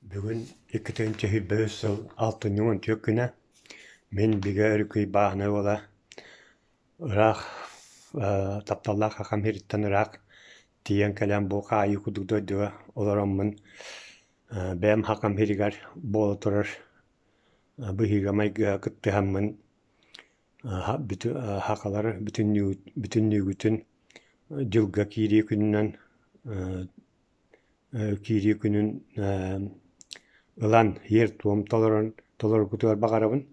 Бүгін 2026 күні мен биге өркөй бааны ола ырақ тапталлақ хақам хериттен ырақ тиен кәлем бұл қайы күдігдойдыға оларамын бәм хақам херигар болы тұрыр бұхиға майға күттіғамын хақалар бүтін нүгітін жылға кири күнін ылан ер туым толор күтігар бағарабын.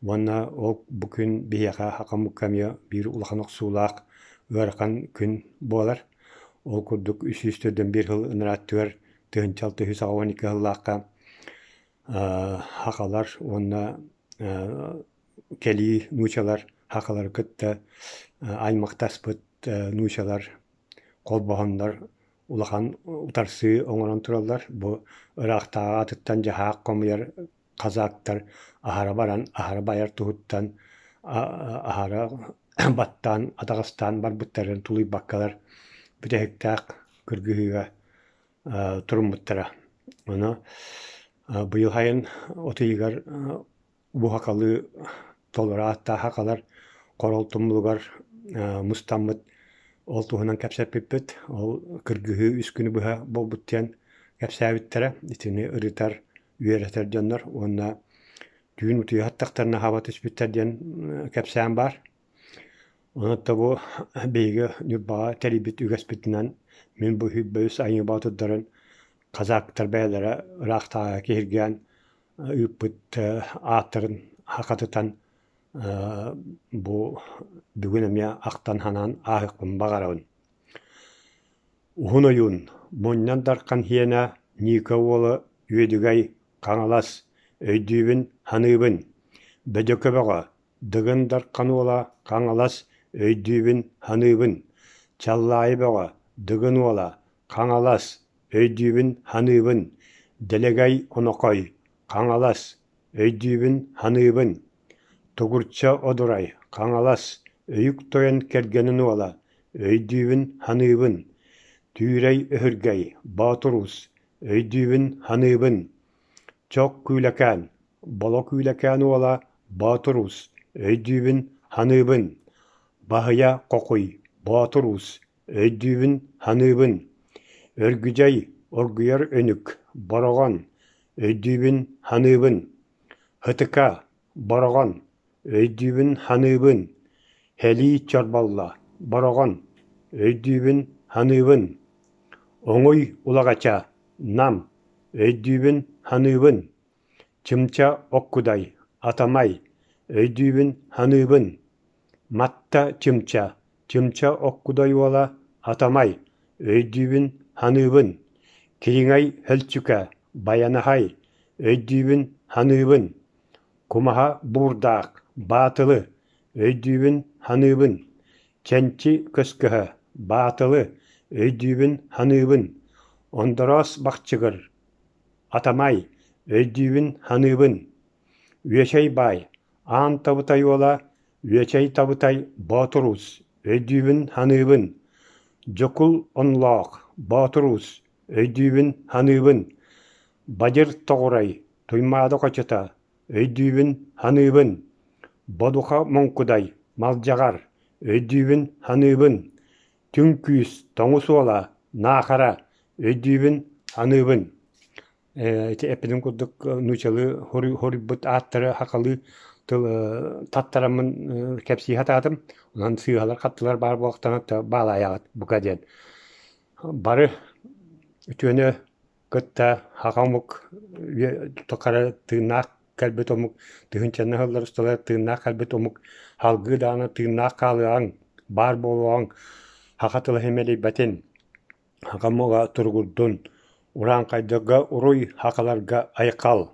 Ванна ол бүкін бияға хақам мұккамия бір улаханық сулақ өрқан күн болар. Ол күрдік үсістерден бір хыл ыныраттығар тұхынчал 912 хыллаққа хақалар, онна кәлі нұшалар хақалар күтті аймақтаспыт нұшалар, қолбағандар улахан утарсы оңыран тұралар. Бұл ырақтаға атыттан жағақ қомыяр қазақтар ахара баран, ахара байар тұхыттан, ахара баттан, Атағастан бар бұттарын тұлый баққалар бүтәхіктақ күргіға тұрым бұттара. Оны бұйыл хайын отыйығар бұ хақалы толыра атта хақалар қорол тұмылығар мұстамыт ол туһунан кәпсәппеппет, ол кыргыһы үс күнү быһа болбуттен кәпсәбиттәре, итини ырытар, үйәрәтәр дьоннар, онна дүйін утуя хаттақтарына хабат үспіттер ден кәпсән бар. Онатта бу бейге нүрбаға тәрибит үгәспітінен мен бу хүббөйіс айы батыдарын қазақтар бәйлері ырақтаға керген үппіт аттарын хақатытан bu бүгүнөмия ақтан ханан ахықпын бағарауын. Ухуноюн, мұннан дарқан хиена Ника олы үйедігай қаңалас өйдүйбін ханыбын. Бәдөкі баға, дығын дарқан ола қаңалас өйдүйбін ханыбын. Чаллайы баға, дығын ола қаңалас өйдүйбін ханыбын. Делегай онықай қаңалас өйдүйбін ханыбын. Тугурча одурай, қаңалас, өйік тойын кергенін ола, өйдүйбін ханыбын. Түйрей өһіргей, батырус, өйдүйбін ханыбын. Чок күйләкән, бала күйләкән ола, батырус, өйдүйбін ханыбын. Бахыя қоқуй, батырус, өйдүйбін ханыбын. Өргүжей, оргуяр өнік, бараған, өйдүйбін ханыбын. Хытыка, бараған, өйдүйбін ханыбын. Хәли чарбалла, бараған, өйдүйбін ханыбын. Оңой улағача, нам, өйдүйбін ханыбын. Чымча оққудай, атамай, өйдүйбін ханыбын. Матта чымча оққудай ола, атамай, өйдүйбін ханыбын. Кириңай хөлчүка, баянахай, өйдүйбін ханыбын. Кумаха бурдақ, батылы, өйдүйбін ханыбын. Ченчи көскіхі, батылы, өйдүйбін ханыбын. Ондорос бақчығыр, атамай, өйдүйбін ханыбын. Үйешей бай, аан табытай ола, үйешей табытай батырус, өйдүйбін ханыбын. Жокул онлақ, батырус, өйдүйбін ханыбын. Бадыр тоғырай, туймады қочыта, өйдүйбін ханыбын. Бодуха монкудай, малжағар, өйдүйбін ханыбын. Түнкүйіс тоңус ола, нақара, өйдүйбін ханыбын. Эпиден күрдік нучалы хорибыт аттары хақалы таттарамын кәпсі хатадым. Онан сыйғалар қаттылар бар болықтан бала аяғат бұқа ден. Бары үтөне күтті хақамық тоқары тыынақ кәлбет омық, тыхынчаны хыллар ұсталар тыынақ кәлбет омық, халғы даны тыынақ қалыған, бар болуған, хақатылы хемелей бәтен, хақамыға тұрғырдың, уран қайдыға ұруй хақаларға айқал.